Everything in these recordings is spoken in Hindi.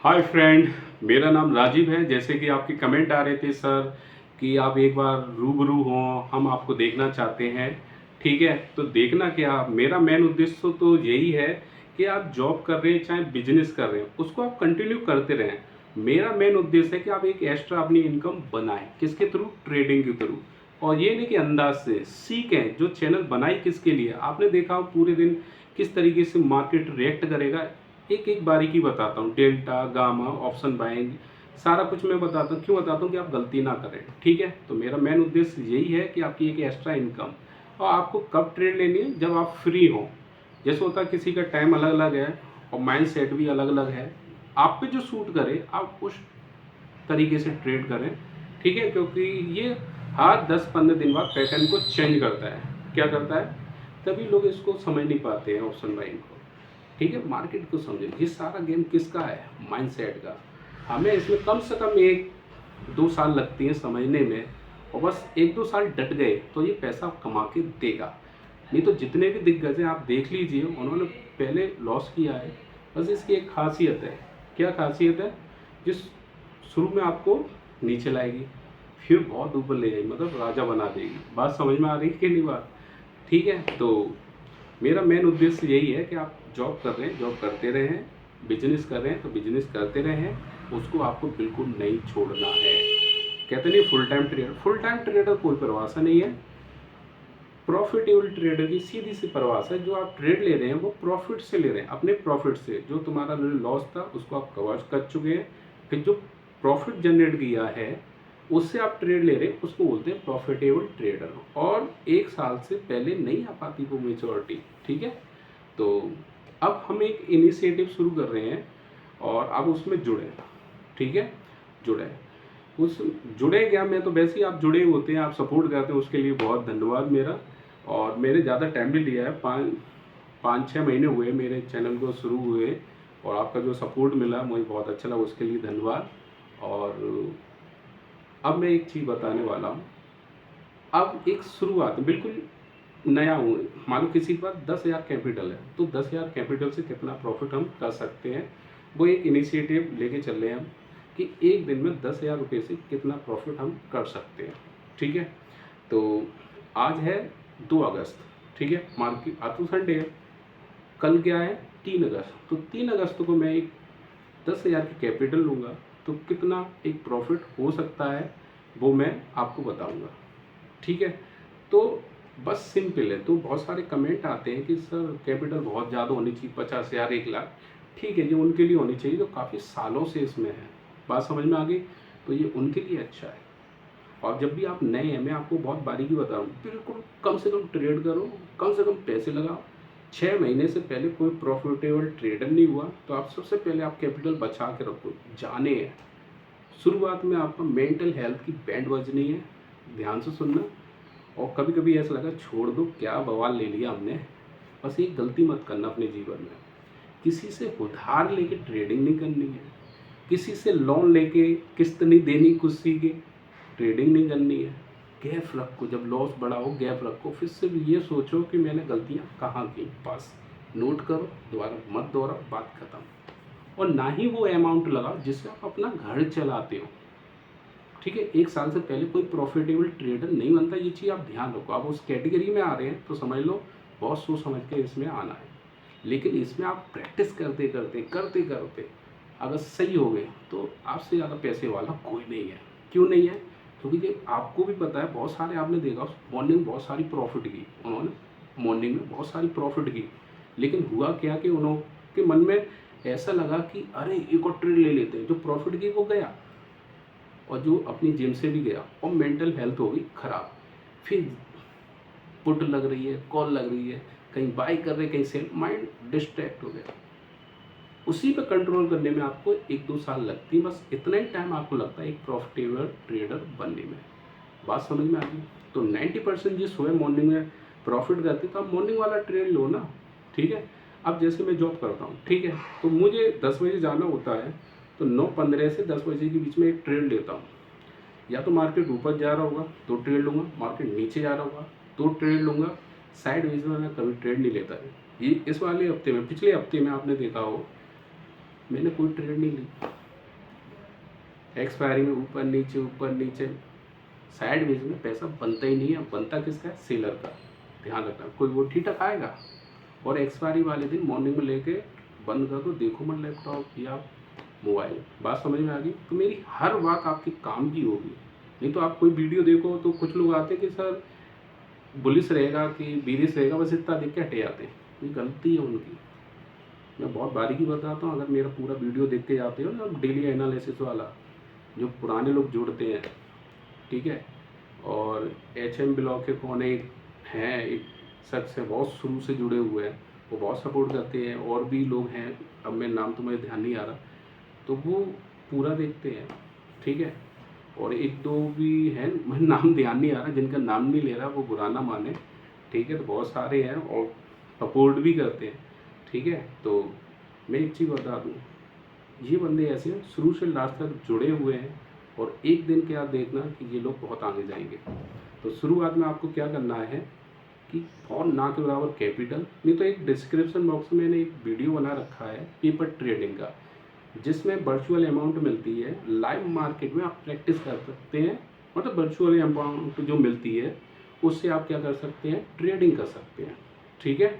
हाय फ्रेंड, मेरा नाम राजीव है। जैसे कि आपके कमेंट आ रहे थे सर कि आप एक बार रूबरू हों, हम आपको देखना चाहते हैं। ठीक है, तो देखना क्या, मेरा मेन उद्देश्य तो यही है कि आप जॉब कर रहे हैं चाहे बिजनेस कर रहे हैं, उसको आप कंटिन्यू करते रहें। मेरा मेन उद्देश्य है कि आप एक एक्स्ट्रा अपनी इनकम बनाएं। किसके थ्रू? ट्रेडिंग के थ्रू। और ये नहीं कि अंदाज से सीखें। जो चैनल बनाई किसके लिए? आपने देखा हो पूरे दिन किस तरीके से मार्केट रिएक्ट करेगा। एक एक बारीकी बताता हूँ, डेल्टा, गामा, ऑप्शन बाइंग, सारा कुछ मैं बताता हूँ। क्यों बताता हूँ? कि आप गलती ना करें। ठीक है, तो मेरा मेन उद्देश्य यही है कि आपकी एक एक्स्ट्रा इनकम। और आपको कब ट्रेड लेनी है? जब आप फ्री हो। जैसे होता है किसी का टाइम अलग अलग है और माइंड सेट भी अलग अलग है। आप पे जो सूट करे आप उस तरीके से ट्रेड करें। ठीक है, क्योंकि ये हर 10-15 दिन बाद पैटर्न को चेंज करता है। क्या करता है? तभी लोग इसको समझ नहीं पाते हैं ऑप्शन बाइंग को। ठीक है, मार्केट को समझे। ये सारा गेम किसका है? माइंडसेट का। हमें इसमें कम से कम 1-2 साल लगती हैं समझने में। और बस 1-2 साल डट गए तो ये पैसा कमा के देगा। नहीं तो जितने भी दिग्गज हैं आप देख लीजिए, उन्होंने पहले लॉस किया है। बस इसकी एक खासियत है। क्या खासियत है? जिस शुरू में आपको नीचे लाएगी, फिर बहुत ऊपर ले जाएगी, मतलब राजा बना देगी। बात समझ में आ रही है कि नहीं बात? ठीक है, तो मेरा मेन उद्देश्य यही है कि आप जॉब कर रहे हैं, जॉब करते रहें। बिजनेस कर रहे हैं तो बिजनेस करते रहें। उसको आपको बिल्कुल नहीं छोड़ना है। कहते नहीं full time trader, full time trader कोई परिभाषा नहीं है। प्रॉफिटेबल ट्रेडर की सीधी सी परिभाषा है, जो आप ट्रेड ले रहे हैं वो प्रॉफिट से ले रहे हैं, अपने प्रॉफिट से। जो तुम्हारा लॉस था उसको आप कवर कर चुके हैं। फिर जो प्रॉफिट जनरेट किया है उससे आप ट्रेड ले रहे हैं, उसको बोलते हैं प्रॉफिटेबल ट्रेडर। और 1 साल से पहले नहीं आ पाती वो मेच्योरिटी। ठीक है, तो अब हम एक इनिशिएटिव शुरू कर रहे हैं और अब उसमें जुड़े। ठीक है, जुड़े। उस जुड़े क्या, मैं तो वैसे ही आप जुड़े होते हैं, आप सपोर्ट करते हैं, उसके लिए बहुत धन्यवाद मेरा। और मैंने ज़्यादा टाइम भी लिया है, 5-6 महीने हुए मेरे चैनल को शुरू हुए। और आपका जो सपोर्ट मिला मुझे बहुत अच्छा लगा, उसके लिए धन्यवाद। और अब मैं एक चीज़ बताने वाला हूँ। अब एक शुरुआत बिल्कुल नया हूँ। मान लो किसी के पास 10,000 कैपिटल है, तो 10,000 कैपिटल से कितना प्रॉफिट हम कर सकते हैं, वो एक इनिशिएटिव लेके चल रहे हैं हम। कि एक दिन में 10,000 रुपये से कितना प्रॉफिट हम कर सकते हैं। ठीक है, तो आज है 2 अगस्त। ठीक है, मार्केट आज तो संडे है। कल क्या है? 3 अगस्त। तो 3 अगस्त को मैं एक 10,000 की कैपिटल लूँगा तो कितना एक प्रॉफिट हो सकता है वो मैं आपको बताऊँगा। ठीक है, तो बस सिंपल है। तो बहुत सारे कमेंट आते हैं कि सर कैपिटल बहुत ज़्यादा होनी चाहिए, 50,000, 1 लाख। ठीक है, ये उनके लिए होनी चाहिए जो काफ़ी सालों से इसमें है। बात समझ में आ गई? तो ये उनके लिए अच्छा है। और जब भी आप नए हैं, मैं आपको बहुत बारीकी बता रहा हूँ, बिल्कुल कम से कम ट्रेड करो, कम से कम पैसे लगाओ। 6 महीने से पहले कोई प्रॉफिटेबल ट्रेडर नहीं हुआ, तो आप सबसे पहले आप कैपिटल बचा के रखो। जाने हैं, शुरुआत में आपका मेंटल हेल्थ की बैंड बजनी है। ध्यान से सुनना। और कभी कभी ऐसा लगा छोड़ दो, क्या बवाल ले लिया हमने। बस एक गलती मत करना अपने जीवन में। किसी से उधार लेके ट्रेडिंग नहीं करनी है। किसी से लोन लेके किस्त नहीं देनी, किसी की ट्रेडिंग नहीं करनी है। गैप रखो, जब लॉस बड़ा हो गैप रखो। फिर सिर्फ ये सोचो कि मैंने गलतियाँ कहाँ की, बस नोट करो, दोबारा मत दोहराओ, बात खत्म। और ना ही वो अमाउंट लगाओ जिससे आप अपना घर चलाते हो। ठीक है, 1 साल से पहले कोई प्रॉफिटेबल ट्रेडर नहीं बनता। ये चीज़ आप ध्यान रखो। आप उस कैटेगरी में आ रहे हैं तो समझ लो बहुत सोच समझ के इसमें आना है। लेकिन इसमें आप प्रैक्टिस करते करते करते करते अगर सही हो गए तो आपसे ज़्यादा पैसे वाला कोई नहीं है। क्यों नहीं है? क्योंकि ये आपको भी पता है, बहुत सारे आपने देखा मॉर्निंग में बहुत सारी प्रॉफिट की उन्होंने, मॉर्निंग में बहुत सारी प्रॉफिट की। लेकिन हुआ क्या कि उन्होंने मन में ऐसा लगा कि अरे एक और ट्रेड ले लेते हैं। जो प्रॉफिट की वो गया और जो अपनी जिम से भी गया और मेंटल हेल्थ हो गई खराब। फिर पुट लग रही है, कॉल लग रही है, कहीं बाई कर रहे कहीं सेल, माइंड डिस्ट्रैक्ट हो गया। उसी पे कंट्रोल करने में आपको 1-2 साल लगती है। बस इतना ही टाइम आपको लगता है एक प्रॉफिटेबल ट्रेडर बनने में। बात समझ में आ गई? तो 90% जिस सुबह मॉर्निंग में प्रॉफिट करती तो आप मॉर्निंग वाला ट्रेड लो ना। ठीक है, अब जैसे मैं जॉब करता हूँ, ठीक है, तो मुझे 10 बजे जाना होता है, तो 9:15 से 10 बजे के बीच में एक ट्रेड लेता हूँ। या तो मार्केट ऊपर जा रहा होगा तो ट्रेड लूँगा, मार्केट नीचे जा रहा होगा तो ट्रेड लूँगा। साइड वेज में मैं कभी ट्रेड नहीं लेता है। ये इस वाले हफ्ते में, पिछले हफ्ते में आपने देखा हो मैंने कोई ट्रेड नहीं ली। एक्सपायरी में ऊपर नीचे साइड वेज में पैसा बनता ही नहीं है। बनता किसका है? सेलर का। ध्यान रखना, कोई वो ठीठक आएगा और एक्सपायरी वाले दिन मॉर्निंग में लेके बंद कर दो, देखो मत लैपटॉप या मोबाइल। बात समझ में आ गई? तो मेरी हर बात आपकी काम की होगी। नहीं तो आप कोई वीडियो देखो तो कुछ लोग आते कि सर बुलिश रहेगा कि बीरिश रहेगा, बस इतना देख के हटे जाते हैं। ये गलती है उनकी। मैं बहुत बारीकी बताता हूँ। अगर मेरा पूरा वीडियो देख के जाते हो ना, डेली एनालिसिस वाला जो पुराने लोग जुड़ते हैं, ठीक है। और HM ब्लॉग के कौन एक हैं, एक शख्स है बहुत शुरू से जुड़े हुए हैं, वो बहुत सपोर्ट करते हैं। और भी लोग हैं, अब मैं नाम तो मुझे ध्यान नहीं आ रहा, तो वो पूरा देखते हैं, ठीक है। और एक दो भी हैं, मुझे नाम ध्यान नहीं आ रहा, जिनका नाम नहीं ले रहा, वो बुरा ना माने, ठीक है। तो बहुत सारे हैं और सपोर्ट भी करते हैं, ठीक है। तो मैं एक चीज़ बता दूँ, ये बंदे ऐसे हैं शुरू से लास्ट तक जुड़े हुए हैं। और एक दिन क्या देखना कि ये लोग बहुत आगे जाएंगे। तो शुरुआत में आपको क्या करना है कि बहुत ना के बराबर कैपिटल, नहीं तो एक डिस्क्रिप्शन बॉक्स में मैंने एक वीडियो बना रखा है पेपर ट्रेडिंग का, जिसमें वर्चुअल अमाउंट मिलती है। लाइव मार्केट में आप प्रैक्टिस कर सकते हैं, मतलब वर्चुअल अमाउंट जो मिलती है उससे आप क्या कर सकते हैं? ट्रेडिंग कर सकते हैं, ठीक है।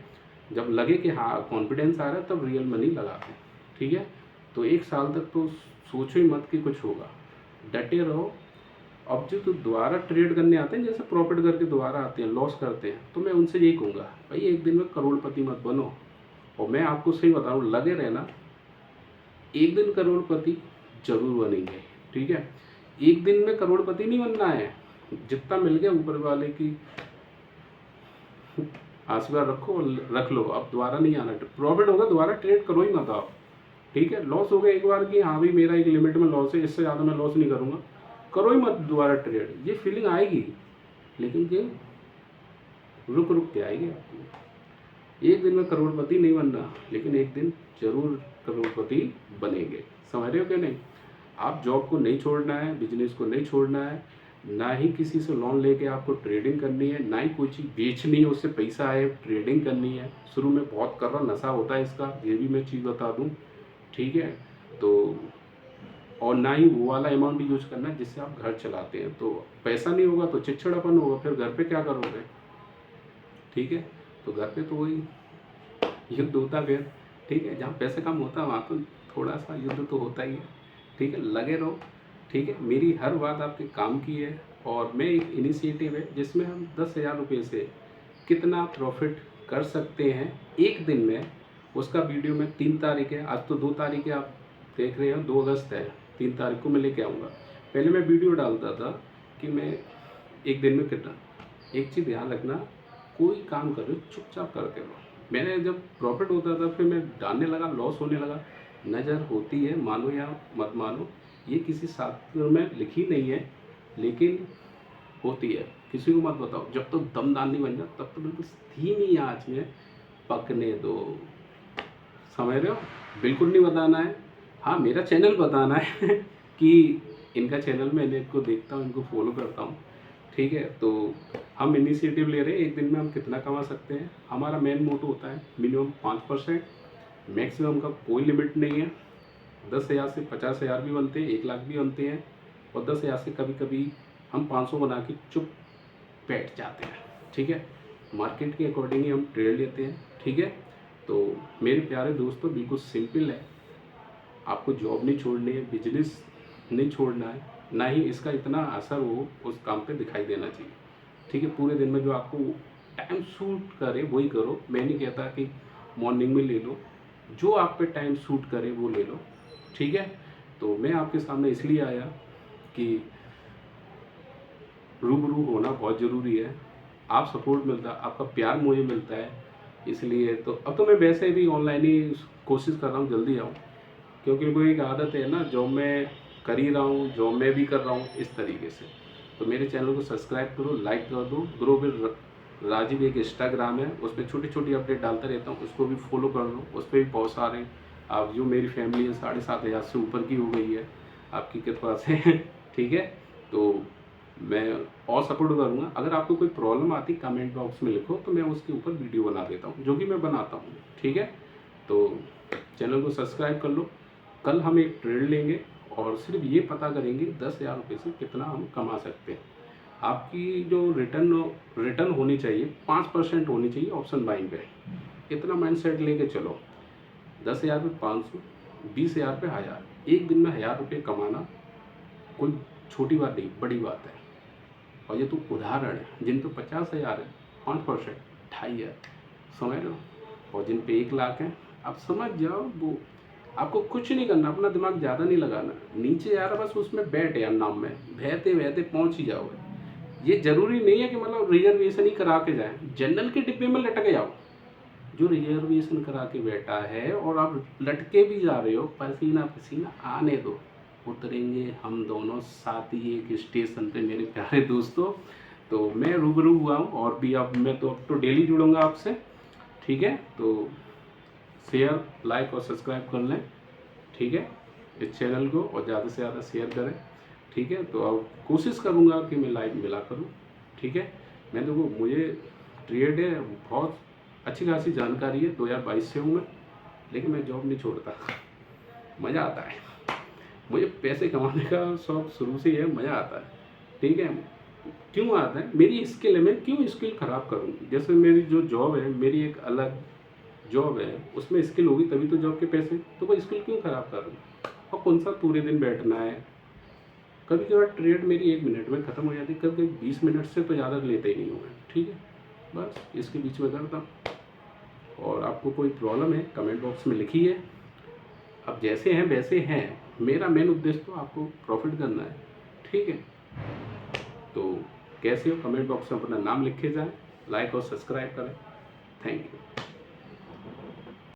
जब लगे कि हाँ कॉन्फिडेंस आ रहा है तब रियल मनी लगाते हैं, ठीक है। तो 1 साल तक तो सोचो ही मत कि कुछ होगा, डटे रहो। अब जो तो दोबारा ट्रेड करने आते हैं, जैसे प्रॉफिट करके दोबारा आते हैं, लॉस करते हैं, तो मैं उनसे यही कहूँगा भाई एक दिन में करोड़पति मत बनो। और मैं आपको सही बताऊँ, लगे रहना, एक दिन करोड़पति जरूर बनेंगे, ठीक है। एक दिन में करोड़पति नहीं बनना है, जितना मिल गया ऊपर वाले की आशीर्वाद रखो और रख लो। अब दोबारा नहीं आना, प्रॉफिट होगा दोबारा ट्रेड करो ही मत आप, ठीक है। लॉस हो गया एक बार कि हाँ भाई मेरा एक लिमिट में लॉस है, इससे ज़्यादा मैं लॉस नहीं करूँगा, करो ही मत दोबारा ट्रेड। ये फीलिंग आएगी, लेकिन कि रुक रुक के आएगी आपको। एक दिन में करोड़पति नहीं बनना, लेकिन एक दिन जरूर करोड़पति बनेंगे। समझ रहे हो क्या? नहीं, आप जॉब को नहीं छोड़ना है, बिजनेस को नहीं छोड़ना है, ना ही किसी से लोन लेके आपको ट्रेडिंग करनी है, ना ही कोई चीज़ बेचनी है उससे पैसा आए, ट्रेडिंग करनी है। शुरू में बहुत कर रहा नशा होता है इसका, ये भी मैं चीज़ बता दूँ, ठीक है। तो और ना ही वो वाला अमाउंट यूज करना है जिससे आप घर चलाते हैं। तो पैसा नहीं होगा तो चिड़चिड़ापन होगा, फिर घर पे क्या करोगे, ठीक है। तो घर पे तो वही युद्ध होता है फिर, ठीक है। जहाँ पैसे कम होता है वहाँ तो थोड़ा सा युद्ध तो होता ही है, ठीक है। लगे रहो, ठीक है। मेरी हर बात आपके काम की है। और मैं एक इनिशिएटिव है जिसमें हम 10,000 रुपये से कितना प्रॉफिट कर सकते हैं एक दिन में, उसका वीडियो में 3 तारीख है, आज तो 2 तारीख है, आप देख रहे हो 2 अगस्त है, 3 तारीख को मैं लेके आऊँगा। पहले मैं वीडियो डालता था कि मैं एक दिन में कितना। एक चीज़ ध्यान रखना, कोई काम कर रहे हो चुपचाप करते रहो। मैंने जब प्रॉफिट होता था फिर मैं डालने लगा, लॉस होने लगा। नज़र होती है, मानो या मत मानो, ये किसी शास्त्र में लिखी नहीं है, लेकिन होती है। किसी को मत बताओ, जब तक तो दमदार नहीं बन जाता तब तो बिल्कुल धीमी आंच में पकने दो। समझ रहे हो? बिल्कुल नहीं बताना है। हाँ, मेरा चैनल बताना है कि इनका चैनल मैं इनको देखता हूँ, इनको फॉलो करता हूँ, ठीक है। तो हम इनिशिएटिव ले रहे हैं, एक दिन में हम कितना कमा सकते हैं। हमारा मेन मोटो होता है मिनिमम 5%, मैक्सिमम का कोई लिमिट नहीं है। 10,000 से 50,000 भी बनते हैं, 1 लाख भी बनते हैं, और 10,000 से कभी कभी हम 500 बना के चुप बैठ जाते हैं, ठीक है। मार्केट के अकॉर्डिंग ही हम ट्रेड लेते हैं, ठीक है। तो मेरे प्यारे दोस्तों, बिल्कुल सिंपल है, आपको जॉब नहीं छोड़नी है, बिजनेस नहीं छोड़ना है, ना ही इसका इतना असर हो उस काम पे दिखाई देना चाहिए, ठीक है। पूरे दिन में जो आपको टाइम सूट करे वही करो। मैं नहीं कहता कि मॉर्निंग में ले लो, जो आप पे टाइम सूट करे वो ले लो, ठीक है। तो मैं आपके सामने इसलिए आया कि रूबरू होना बहुत ज़रूरी है। आप सपोर्ट मिलता, आपका प्यार मुझे मिलता है, इसलिए तो अब तो मैं वैसे भी ऑनलाइन ही कोशिश कर रहा हूँ जल्दी आऊँ, क्योंकि वो एक आदत है ना, जो मैं कर ही रहा हूँ, जो मैं भी कर रहा हूँ इस तरीके से। तो मेरे चैनल को सब्सक्राइब करो, लाइक कर दो। ग्रो विद राजीव एक इंस्टाग्राम है, उस पर छोटी छोटी अपडेट डालता रहता हूँ, उसको भी फॉलो कर लो। उस पर भी बहुत सारे, आप जो मेरी फैमिली है 7,500 से ऊपर की हो गई है आपकी कृपा से ठीक है। तो मैं और सपोर्ट करूँगा। अगर आपको कोई प्रॉब्लम आती कमेंट बॉक्स में लिखो, तो मैं उसके ऊपर वीडियो बना देता हूँ, जो कि मैं बनाता हूँ, ठीक है। तो चैनल को सब्सक्राइब कर लो। कल हम एक ट्रेड लेंगे और सिर्फ ये पता करेंगे 10,000 रुपये से कितना हम कमा सकते हैं। आपकी जो रिटर्न होनी चाहिए 5% होनी चाहिए ऑप्शन बाइंग पे। इतना माइंडसेट लेके चलो। 10,000 पे 500, 20,000 पे 1000, एक दिन में 1000 रुपये कमाना कोई छोटी बात नहीं, बड़ी बात है। और ये तो उदाहरण है, जिन पे 50,000 है 5% 2,500 समझ लो, और जिन पे 1 लाख है आप समझ जाओ। वो आपको कुछ नहीं करना, अपना दिमाग ज़्यादा नहीं लगाना, नीचे यार बस उसमें बैठ यार, नाम में बहते बहते पहुँच ही जाओगे। ये ज़रूरी नहीं है कि मतलब रिजर्वेशन ही करा के जाए, जनरल के डिब्बे में लटक जाओ। जो रिजर्वेशन करा के बैठा है और आप लटके भी जा रहे हो, पसीना पसीना आने दो, उतरेंगे हम दोनों साथ ही एक स्टेशन पे मेरे प्यारे दोस्तों। तो मैं रूबरू हुआ हूँ, और भी अब मैं तो डेली जुड़ूंगा आपसे, ठीक है। तो शेयर, लाइक और सब्सक्राइब कर लें, ठीक है, इस चैनल को, और ज़्यादा से ज़्यादा शेयर करें, ठीक है। तो अब कोशिश करूँगा कि मैं लाइव मिला करूँ, ठीक है। मैं देखो, मुझे ट्रेड है बहुत अच्छी खासी जानकारी है, 2022 से हूँ मैं, लेकिन मैं जॉब नहीं छोड़ता। मज़ा आता है, मुझे पैसे कमाने का शौक शुरू से ही है, मज़ा आता है, ठीक है। क्यों आता है? मेरी स्किल है, मैं क्यों स्किल ख़राब करूँ? जैसे मेरी जो जॉब है, मेरी एक अलग जॉब है, उसमें स्किल होगी तभी तो जॉब के पैसे, तो वो स्किल क्यों ख़राब करूँ? और कौन सा पूरे दिन बैठना है? कभी कभार ट्रेड मेरी 1 मिनट में ख़त्म हो जाती है, कभी 20 मिनट से तो ज़्यादा लेते ही नहीं हूँ मैं, ठीक है। बस इसके बीच में करता हूँ। और आपको कोई प्रॉब्लम है कमेंट बॉक्स में लिखिए। अब जैसे हैं वैसे हैं, मेरा मेन उद्देश्य तो आपको प्रॉफिट करना है, ठीक है। तो कैसे हो, कमेंट बॉक्स में अपना नाम लिखे जाए, लाइक और सब्सक्राइब करें। Thank you.